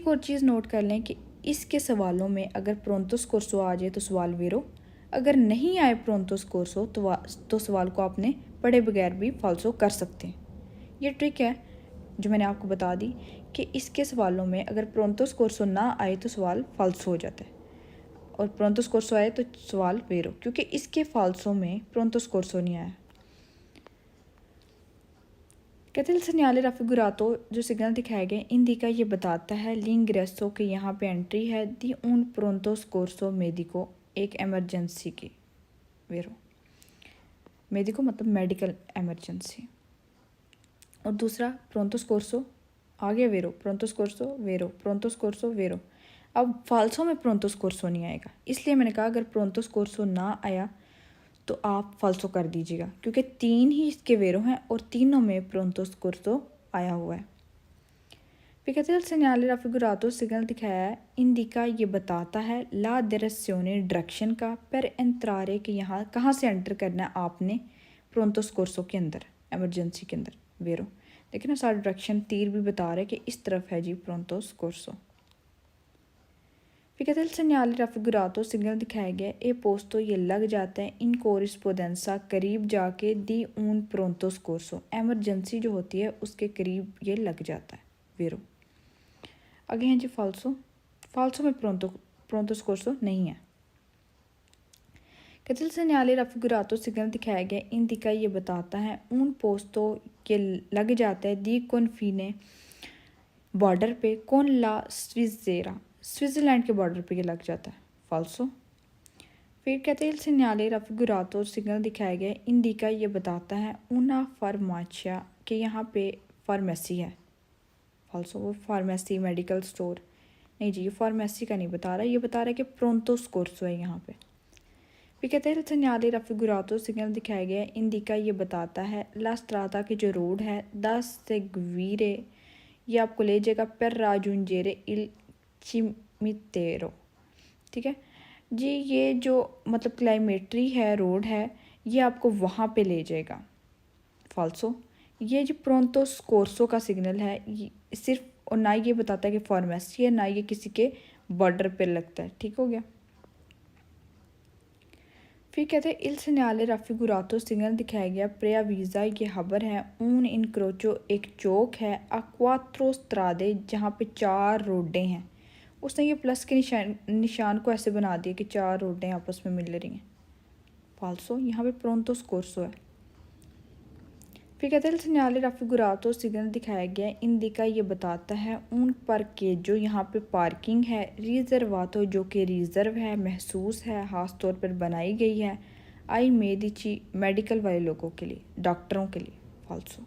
एक और चीज़ नोट कर लें कि इसके सवालों में अगर प्रोंतोस कोर्सो आ जाए तो सवाल वेरो, अगर नहीं आए प्रोंतोस कोर्सो तो सवाल को आपने पढ़े बगैर भी फाल्सो कर सकते हैं। ये ट्रिक है जो मैंने आपको बता दी कि इसके सवालों में अगर प्रोंतोस कोर्सो ना आए तो सवाल फाल्सो हो जाता है और प्रोंतोस कोर्सो आए तो सवाल वेरो, क्योंकि इसके फाल्सो में प्रोंतोस कोर्सो नहीं आया। कहते हैं सिग्नल राफिगुरातो जो सिग्नल दिखाए गए इंडिका ये बताता है लिंग्रेसो के यहाँ पे एंट्री है दी उन प्रोंतोस कोर्सो मेडिको, एक एमरजेंसी की वेरो, मेडिको मतलब मेडिकल एमरजेंसी, और दूसरा प्रोंतोस कोर्सो आ गया वेरो, प्रोंतोस कोर्सो वेरो, प्रोंतोस कोर्सो वेरो। अब फाल्सो में प्रोंतोस कोर्सो नहीं आएगा, इसलिए मैंने कहा अगर प्रोंतोस कोर्सो ना आया तो आप फाल्सो कर दीजिएगा, क्योंकि 3 ही इसके वेरो हैं और तीनों में प्रोंतोस कोर्सो आया हुआ है। फिर कहते हैं सिग्नल राफिगुरातो सिग्नल दिखाया है इंडिका ये बताता है ला डायरेक्शिone डायरेक्शन का पर एंट्रारे कि यहाँ कहाँ से एंटर करना है आपने प्रोंतोस कोर्सो के अंदर, एमरजेंसी के अंदर वेरो। देखिए ना सारा डायरेक्शन तीर भी बता रहे कि इस तरफ है जी प्रोंतोस कोर्सो। फिर कहते हैं सिग्नल राफिगुरातो सिग्नल दिखाया गया ए पोस्तो ये लग जाता है इन कोरिस्पोंडेंसा करीब जाके दी उन प्रोंतोस कोर्सो, एमरजेंसी जो होती है उसके करीब ये लग जाता है वेरो। आगे हैं जी फाल्सो, फाल्सो में प्रोंतोस कोर्सो नहीं है। कहते हैं सिग्नल राफिगुरातो सिग्नल दिखाया गया इंडिका ये बताता है उन पोस्तो ये लग जाता है दी कॉन्फिने बॉर्डर पे कौन ला स्विज़ेरा, स्विट्ज़रलैंड के बॉर्डर पे ये लग जाता है फाल्सो। फिर कहते हैं सिग्नल राफिगुरातो सिग्नल दिखाया गया इंडिका ये बताता है उना फार्माचिया कि यहाँ पे फार्मेसी है फाल्सो। वो फार्मेसी मेडिकल स्टोर नहीं जी, ये फार्मेसी का नहीं बता रहा, ये बता रहा है कि प्रोंतोस कोर्सो है यहाँ पे। फिर कहते हैं सिग्नल राफिगुरातो सिग्नल दिखाया गया इंडिका ये बताता है ला स्ट्राता की जो रोड है 10 से ग्वीरे ये आपको ले जाएगा पर राजुंजेरे इल चिमितेरो, ठीक है जी। ये जो मतलब क्लाइमेट्री है रोड है ये आपको वहाँ पे ले जाएगा फाल्सो। ये जो प्रोंतोस कोर्सो का सिग्नल है ये सिर्फ और ना ये बताता है कि फार्मेसी है ना ये किसी के बॉर्डर पे लगता है, ठीक हो गया। फिर कहते हैं इल सिग्नल राफिगुरातो सिग्नल दिखाया गया प्रेयावीज़ा ये खबर है ऊन इन क्रोचो एक चौक है अक्वात्रो स्त्रादे जहाँ पे 4 रोडें हैं। उसने ये प्लस के निशान को ऐसे बना दिया कि 4 रोडें आपस में मिल रही हैं फाल्सो, यहाँ पे प्रोंतोस कोर्सो है। फिर कहते हैं सिग्नल राफिगुरातो सिग्नल दिखाया गया इंडिका ये बताता है उन पर के जो यहाँ पे पार्किंग है रिजर्वातो जो कि रिजर्व है, महसूस है, ख़ास तौर पर बनाई गई है आई मेडिची मेडिकल वाले लोगों के लिए, डॉक्टरों के लिए फाल्सो।